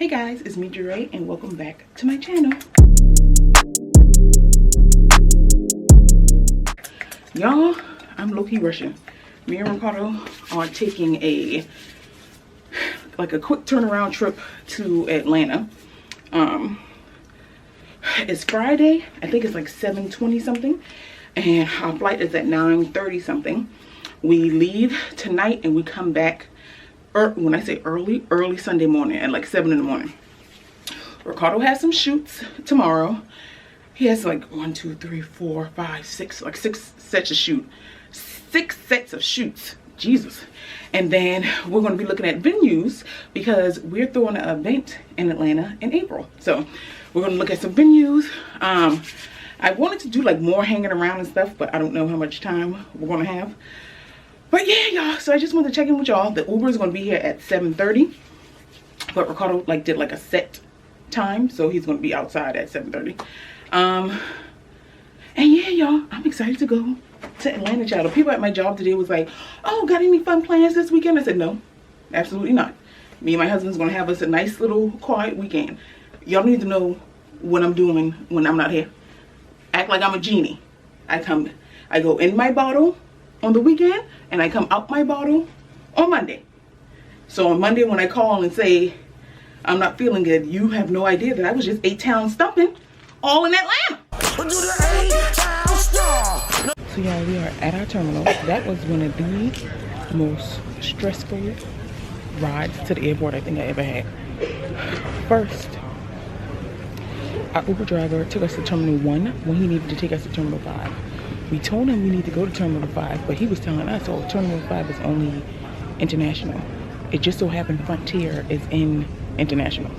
Hey guys, it's me Jure and welcome back to my channel. Y'all, I'm low-key rushing. Me and Ricardo are taking a quick turnaround trip to Atlanta. It's Friday. I think it's like 7:20 something, and our flight is at 9:30 something. We leave tonight and we come back, when I say early Sunday morning at like 7 in the morning. Ricardo has some shoots tomorrow. He has like 1, 2, 3, 4, 5, 6, like 6 sets of shoots. 6 sets of shoots. Jesus. And then we're going to be looking at venues because we're throwing an event in Atlanta in April. So we're going to look at some venues. I wanted to do like more hanging around and stuff, but I don't know how much time we're going to have. But yeah, y'all, so I just wanted to check in with y'all. The Uber is going to be here at 7:30, but Ricardo did like a set time, so he's going to be outside at 7:30. And yeah, y'all, I'm excited to go to Atlanta, child. The people at my job today was like, oh, got any fun plans this weekend? I said, no, absolutely not. Me and my husband's going to have us a nice little quiet weekend. Y'all need to know what I'm doing when I'm not here. Act like I'm a genie. I go in my bottle on the weekend, and I come out my bottle on Monday. So on Monday when I call and say I'm not feeling good, you have no idea that I was just 8 town stumping all in Atlanta. So yeah, we are at our terminal. That was one of the most stressful rides to the airport I think I ever had. First, our Uber driver took us to Terminal 1 when he needed to take us to Terminal 5. We told him we need to go to Terminal 5, but he was telling us, oh, Terminal 5 is only international. It just so happened Frontier is in international.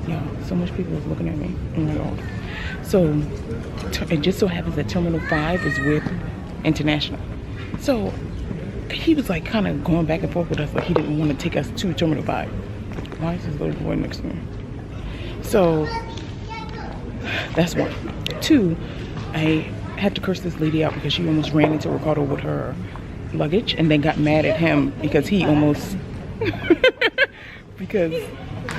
Yeah, so much people was looking at me. Oh my God. So it just so happens that Terminal 5 is with international. So he was like kind of going back and forth with us, like he didn't want to take us to Terminal 5. Why is this little boy next to me? So that's one. 2, I had to curse this lady out because she almost ran into Ricardo with her luggage and then got mad at him because he almost because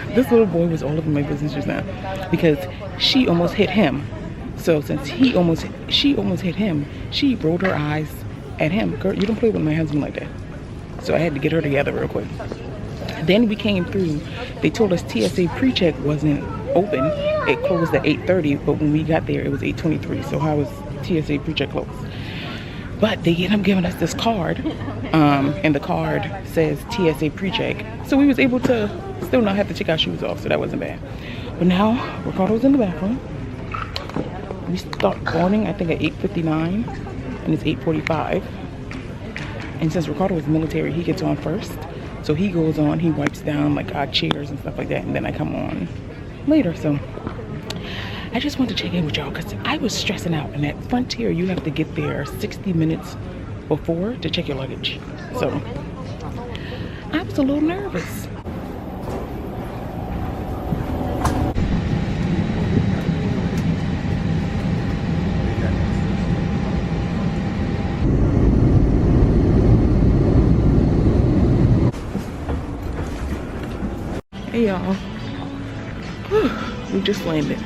this little boy was all over my business just now because she almost hit him. So since she almost hit him, she rolled her eyes at him. Girl, you don't play with my husband like that. So I had to get her together real quick. Then we came through. They told us TSA pre-check wasn't open. It closed at 8:30, but when we got there it was 8:23. So how was TSA pre-check closed? But they end up giving us this card, and the card says TSA pre-check. So we was able to still not have to take our shoes off, so that wasn't bad. But now Ricardo's in the bathroom. We start boarding I think at 8:59, and it's 8:45. And since Ricardo is military, he gets on first. So he goes on, he wipes down like our chairs and stuff like that, and then I come on later. So I just want to check in with y'all because I was stressing out. And at Frontier, you have to get there 60 minutes before to check your luggage. So I was a little nervous. Hey y'all, we just landed.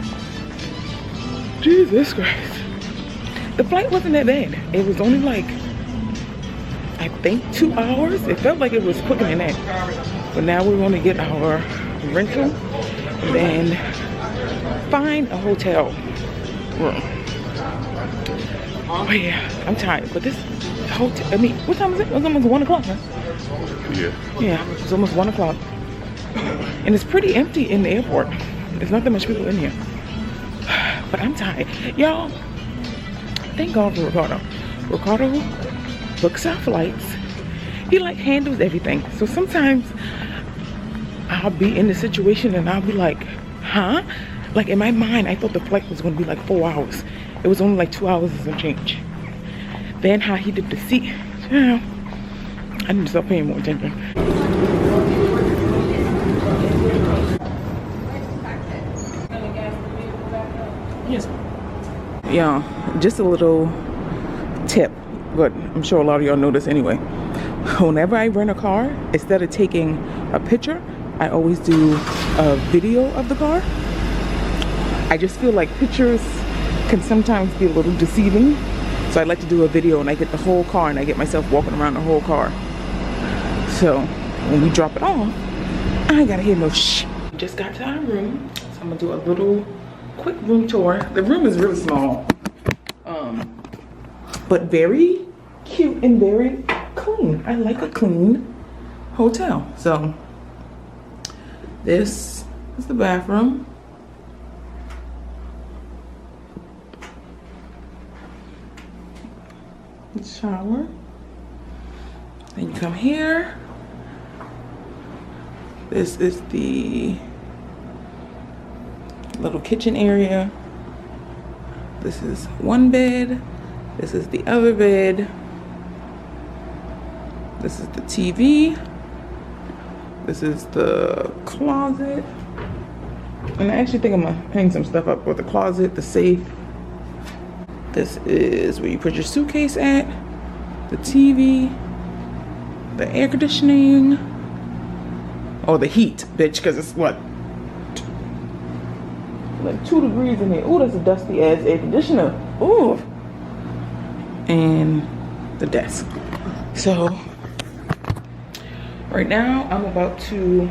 Jesus Christ. The flight wasn't that bad. It was only like, I think 2 hours. It felt like it was quicker than that. But now we're going to get our rental and then find a hotel room. Oh yeah, I'm tired. But this hotel, I mean, what time is it? It was almost 1 o'clock, huh? Yeah. Yeah, it's almost 1 o'clock. And it's pretty empty in the airport. There's not that much people in here. But I'm tired. Y'all, thank God for Ricardo. Ricardo books our flights. He like handles everything. So sometimes I'll be in the situation and I'll be like, huh? Like in my mind, I thought the flight was going to be like 4 hours. It was only like 2 hours and some change. Then how he did the seat. You know, I need to start paying more attention. Yes. Yeah, just a little tip, but I'm sure a lot of y'all know this anyway. Whenever I rent a car, instead of taking a picture, I always do a a video of the car. I just feel like pictures can sometimes be a little deceiving. So I like to do a video and I get the whole car and I get myself walking around the whole car. So when we drop it off, I gotta hear no shh. Just got to our room, so I'm gonna do a little quick room tour. The room is really small, but very cute and very clean. I like a clean hotel. So this is the bathroom. The shower. Then you come here. This is the little kitchen area. This is one bed. This is the other bed. This is the TV. This is the closet. And I actually think I'm gonna hang some stuff up with the closet, the safe. This is where you put your suitcase at, the TV, the air conditioning, or the heat, bitch, because it's what? Like 2 degrees in here. Ooh, that's a dusty ass air conditioner. Ooh. And the desk. So, right now I'm about to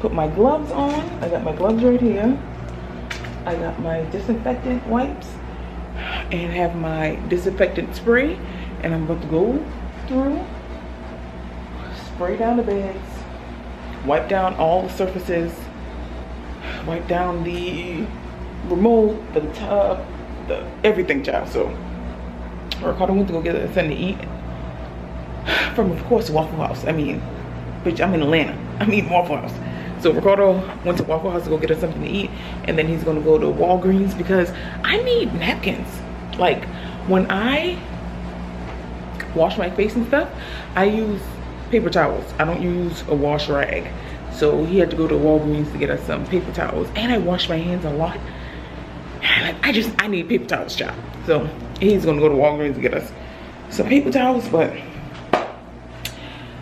put my gloves on. I got my gloves right here. I got my disinfectant wipes and have my disinfectant spray, and I'm about to go through, spray down the beds, wipe down all the surfaces, wipe down the remote, the tub, the everything, child. So Ricardo went to go get something to eat from, of course, Waffle House. I mean, bitch, I'm in Atlanta. I mean Waffle House. So Ricardo went to Waffle House to go get us something to eat, and then he's gonna go to Walgreens because I need napkins. Like, when I wash my face and stuff, I use paper towels. I don't use a wash rag. So he had to go to Walgreens to get us some paper towels. And I wash my hands a lot. I need paper towels, child. So he's gonna go to Walgreens to get us some paper towels, but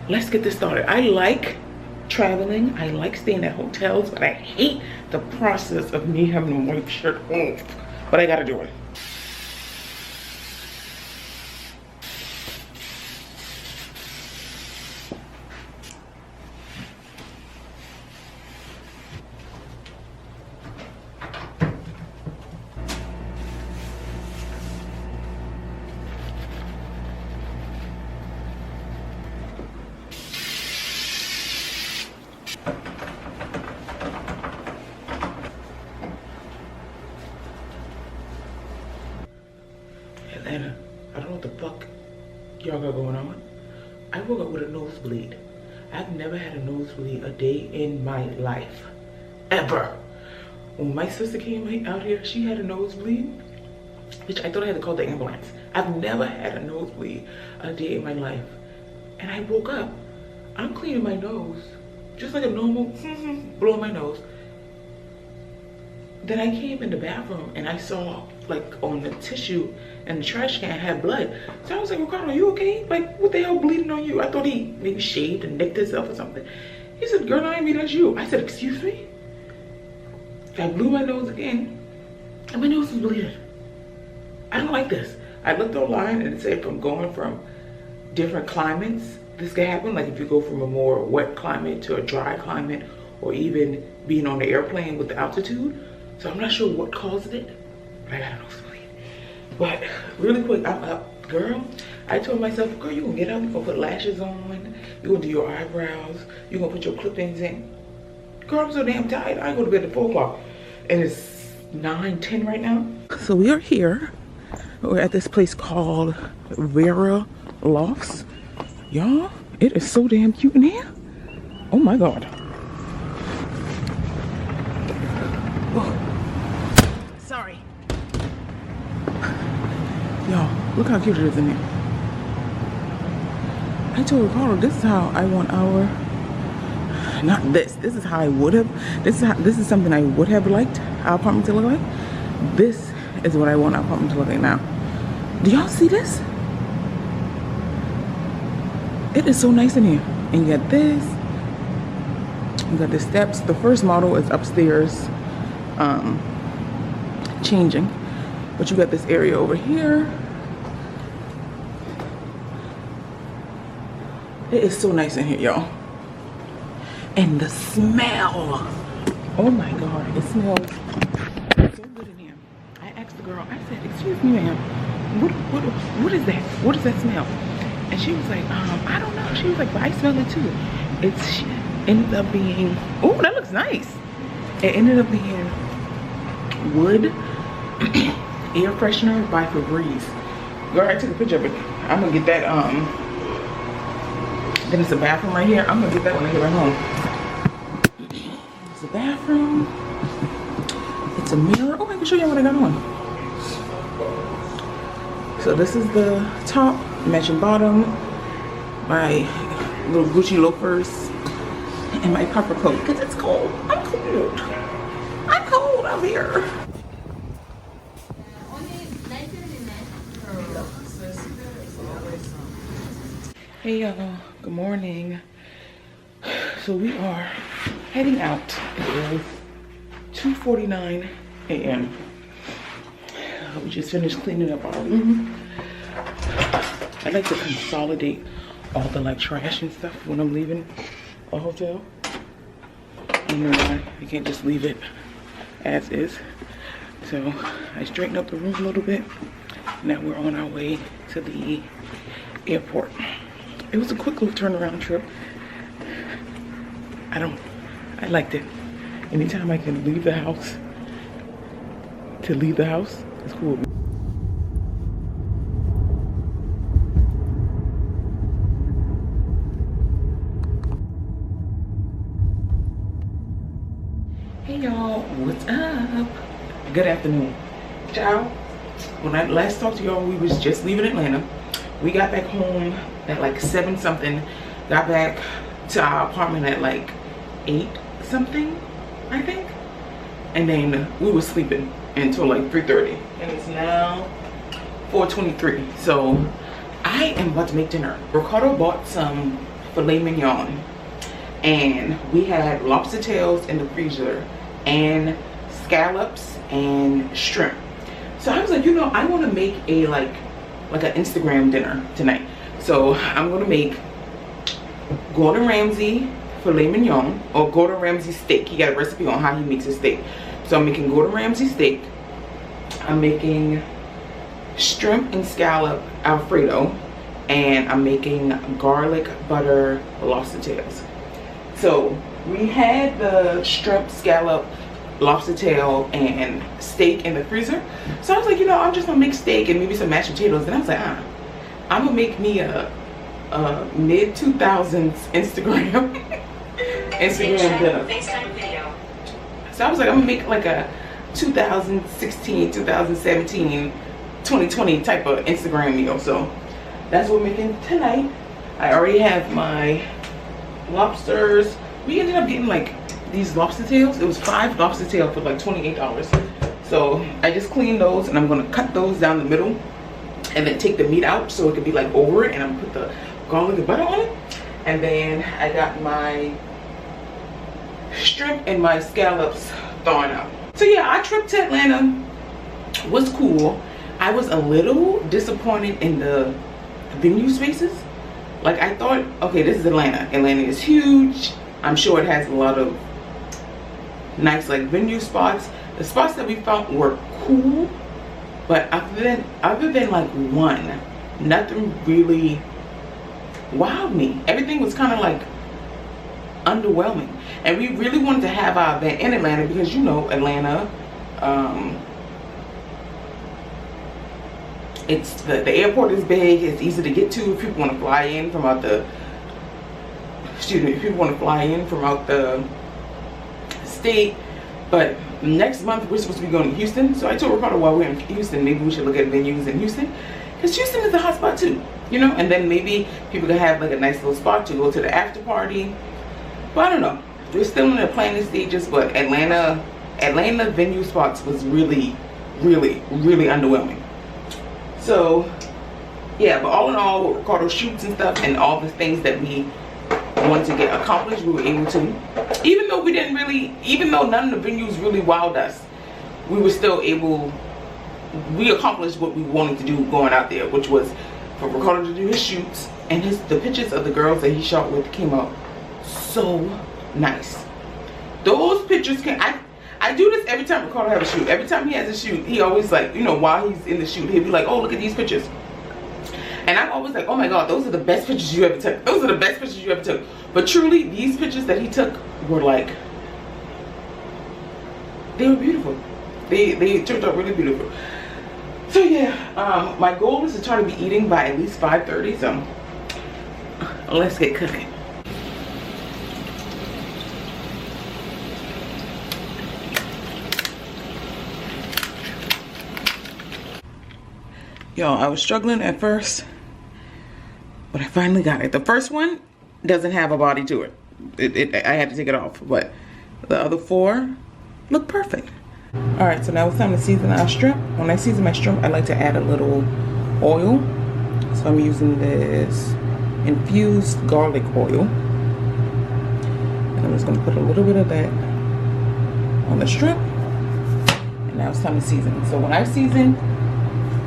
let's get this started. I like traveling. I like staying at hotels, but I hate the process of me having to wipe shirt off. But I gotta do it. Atlanta, I don't know what the fuck y'all got going on. I woke up with a nosebleed. I've never had a nosebleed a day in my life. Ever. When my sister came out here, she had a nosebleed. Bitch, I thought I had to call the ambulance. I've never had a nosebleed a day in my life. And I woke up. I'm cleaning my nose. Just like a normal blowing my nose. Then I came in the bathroom and I saw, like, on the tissue and the trash can had blood. So I was like, Ricardo, are you okay? Like, what the hell bleeding on you? I thought he maybe shaved and nicked himself or something. He said, girl, I mean, that's you. I said, excuse me? I blew my nose again and my nose was bleeding. I don't like this. I looked online and it said from going from different climates, this can happen. Like if you go from a more wet climate to a dry climate, or even being on the airplane with the altitude. So I'm not sure what caused it, but I got a nosebleed. But really quick, I'm up. Girl, I told myself, girl, you gonna get up, you gonna put lashes on, you gonna do your eyebrows, you gonna put your clip-ins in. Girl, I'm so damn tired. I go to bed at 4 o'clock. And it's 9:10 right now. So we are here. We're at this place called Vera Lofts. Y'all, it is so damn cute in here. Oh my God. Sorry. Y'all, look how cute it is in here. I told Ricardo this is how I want our, not this, this is how I would have, this is something I would have liked our apartment to look like. This is what I want our apartment to look like now. Do y'all see this? It is so nice in here. And you got this. We got the steps. The first model is upstairs changing, but you got this area over here. It is so nice in here, y'all. And the smell, oh my god, it smells so good in here. I asked the girl, I said, excuse me ma'am, what is that? What does that smell? And she was like, I don't know. She was like, but I smell it too. It ended up being, oh, that looks nice. It ended up being wood air freshener by Febreze. Girl, I took a picture of it. I'm gonna get that. Then it's a bathroom right here. I'm gonna get that when I get back home. It's a bathroom. It's a mirror. Oh, I can show you what I got on. So this is the top, matching bottom, my little Gucci loafers, and my puffer coat because it's cold. I'm cold. I'm cold out here. Hey y'all, good morning. So we are heading out. It is 2:49 a.m. We just finished cleaning up our room. I like to consolidate all the like trash and stuff when I'm leaving a hotel. I don't know why you can't just leave it as is. So I straightened up the room a little bit. Now we're on our way to the airport. It was a quick little turnaround trip. I liked it. Anytime I can leave the house, it's cool. Hey y'all, what's up? Good afternoon. Ciao. When I last talked to y'all, we was just leaving Atlanta. We got back home at like 7 something. Got back to our apartment at like 8 something, I think. And then we were sleeping until like 3:30. And it's now 4:23. So I am about to make dinner. Ricardo bought some filet mignon. And we had lobster tails in the freezer and scallops and shrimp. So I was like, you know, I want to make a like an Instagram dinner tonight. So I'm gonna make Gordon Ramsey filet mignon, or Gordon Ramsay steak. He got a recipe on how he makes his steak. So I'm making Gordon Ramsay steak. I'm making shrimp and scallop Alfredo, and I'm making garlic butter lobster tails. So we had the shrimp, scallop, lobster tail, and steak in the freezer. So I was like, you know, I'm just gonna make steak and maybe some mashed potatoes. And I was like, I'm gonna make me a mid 2000s Instagram dinner. So I was like, I'm gonna make like a 2016, 2017, 2020 type of Instagram meal. So that's what we're making tonight. I already have my lobsters. We ended up getting like these lobster tails. It was 5 lobster tails for like $28. So I just cleaned those, and I'm gonna cut those down the middle and then take the meat out so it could be like over it, and I'm gonna put the garlic and butter on it. And then I got my shrimp and my scallops thawing out. So yeah, our trip to Atlanta was cool. I was a little disappointed in the venue spaces. Like I thought, okay, this is Atlanta. Atlanta is huge. I'm sure it has a lot of nice like venue spots. The spots that we found were cool, but other than like one, nothing really wowed me. Everything was kind of like underwhelming. And we really wanted to have our event in Atlanta because, you know, Atlanta, it's the airport is big. It's easy to get to if people want to fly in from out the state. But next month we're supposed to be going to Houston. So I told Ricardo while we're in Houston, maybe we should look at venues in Houston, because Houston is a hot spot too, you know. And then maybe people can have like a nice little spot to go to the after party. But I don't know. We're still in the planning stages. But Atlanta venue spots was really, really, really underwhelming. So yeah, but all in all, with Ricardo shoots and stuff and all the things that we wanted to get accomplished, we were able to. Even though we didn't really, even though none of the venues really wowed us, we were still able, we accomplished what we wanted to do going out there, which was for Ricardo to do his shoots, and the pictures of the girls that he shot with came out so nice. Those pictures I do this every time Ricardo has a shoot. Every time he has a shoot, he always like, you know, while he's in the shoot, he'll be like, oh, look at these pictures. And I'm always like, oh my God, those are the best pictures you ever took. Those are the best pictures you ever took. But truly, these pictures that he took were like, they were beautiful. They turned out really beautiful. So yeah, my goal is to try to be eating by at least 5:30. So let's get cooking. Y'all, I was struggling at first, but I finally got it. The first one doesn't have a body to it. I had to take it off, but the other 4 look perfect. All right, so now it's time to season our shrimp. When I season my shrimp, I like to add a little oil. So I'm using this infused garlic oil. And I'm just gonna put a little bit of that on the shrimp. And now it's time to season. So when I season,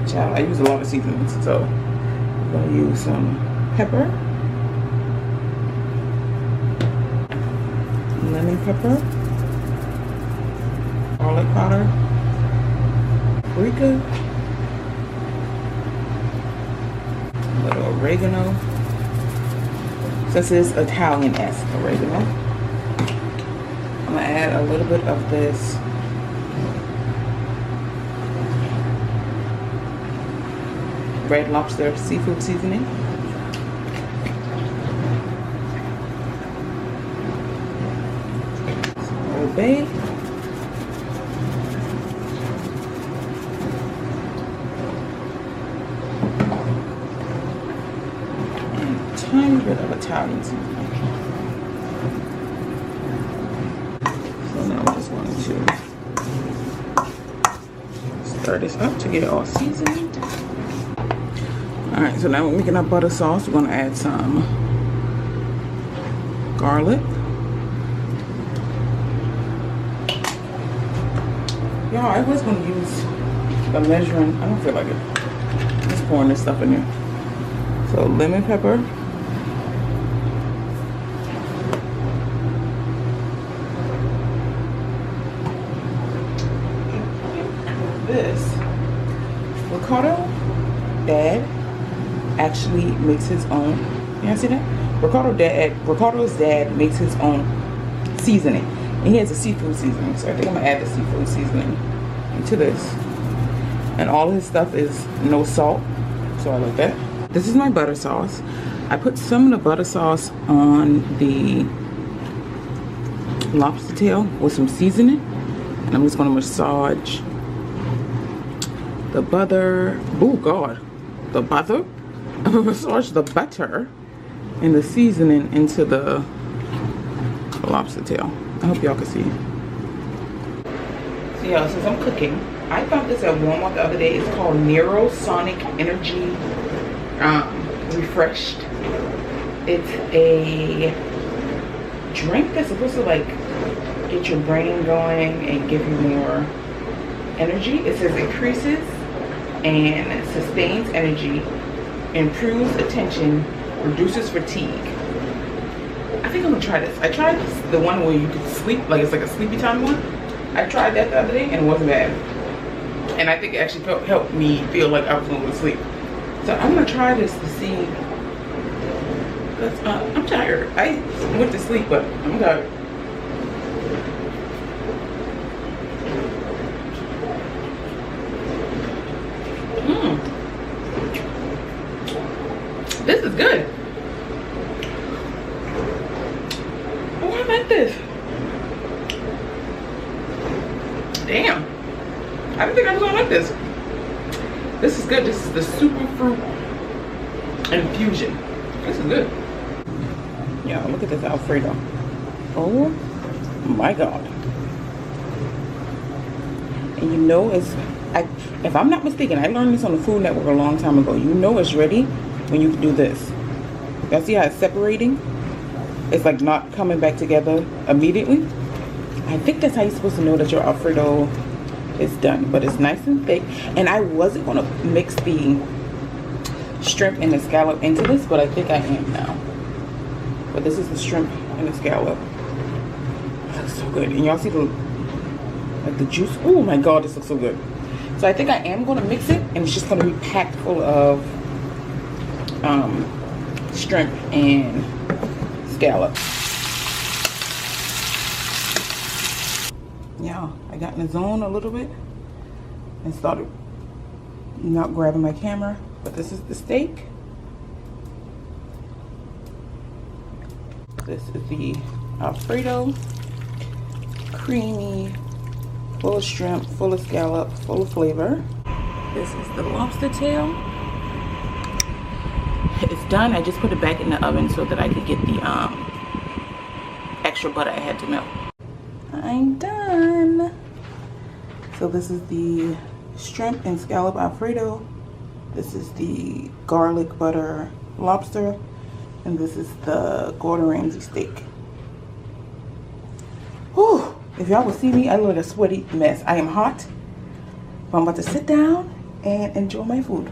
child, I use a lot of seasonings. So I'm gonna use some pepper, lemon pepper, garlic powder, paprika, a little oregano. This is Italian-esque oregano. I'm gonna add a little bit of this Red Lobster seafood seasoning. Old Bay. Tiny bit of Italian seasoning. So now I'm just going to stir this up to get it all seasoned. Alright, so now we're making our butter sauce. We're going to add some garlic. Y'all, I was going to use the measuring. I don't feel like it. Just pouring this stuff in here. So lemon pepper. This Ricardo Dad actually makes his own. You guys see that? Ricardo's dad makes his own seasoning, and he has a seafood seasoning. So I think I'm gonna add the seafood seasoning into this, and all his stuff is no salt, so I like that. This is my butter sauce. I put some of the butter sauce on the lobster tail with some seasoning, and I'm just gonna massage the butter. Oh God, the butter. I'm gonna massage the butter and the seasoning into the lobster tail. I hope y'all can see. So y'all, since I'm cooking, I found this at Walmart the other day. It's called Neurosonic Energy Refreshed. It's a drink that's supposed to like get your brain going and give you more energy. It says increases and sustains energy, improves attention, reduces fatigue. I think I'm gonna try this. I tried this, the one where you could sleep, like it's like a sleepy time one. I tried that the other day and it wasn't bad. And I think it actually helped me feel like I was going to sleep. So I'm gonna try this to see. Cause I'm tired. I went to sleep, but I'm tired. This is good. Oh, I like this. Damn. I didn't think I was gonna like this. This is good. This is the super fruit infusion. This is good. Yeah, look at this Alfredo. Oh my God. And you know if I'm not mistaken, I learned this on the Food Network a long time ago. You know it's ready when you do this. Y'all see how it's separating? it's like not coming back together immediately. I think that's how you're supposed to know that your Alfredo is done, but it's nice and thick. And I wasn't gonna mix the shrimp and the scallop into this, but I think I am now. But this is the shrimp and the scallop. It looks so good. And y'all see the juice? Oh my god, this looks so good. So I think I am gonna mix it, and it's just gonna be packed full of shrimp and scallop. Yeah, I got in the zone a little bit and started not grabbing my camera, but this is the steak. This is the Alfredo, creamy, full of shrimp, full of scallop, full of flavor. This is the lobster tail. It's done. I just put it back in the oven so that I could get the extra butter I had to melt. I'm done. So this is the shrimp and scallop Alfredo. This is the garlic butter lobster. And this is the Gordon Ramsey steak. Whew. If y'all would see me, I look like a sweaty mess. I am hot. But I'm about to sit down and enjoy my food.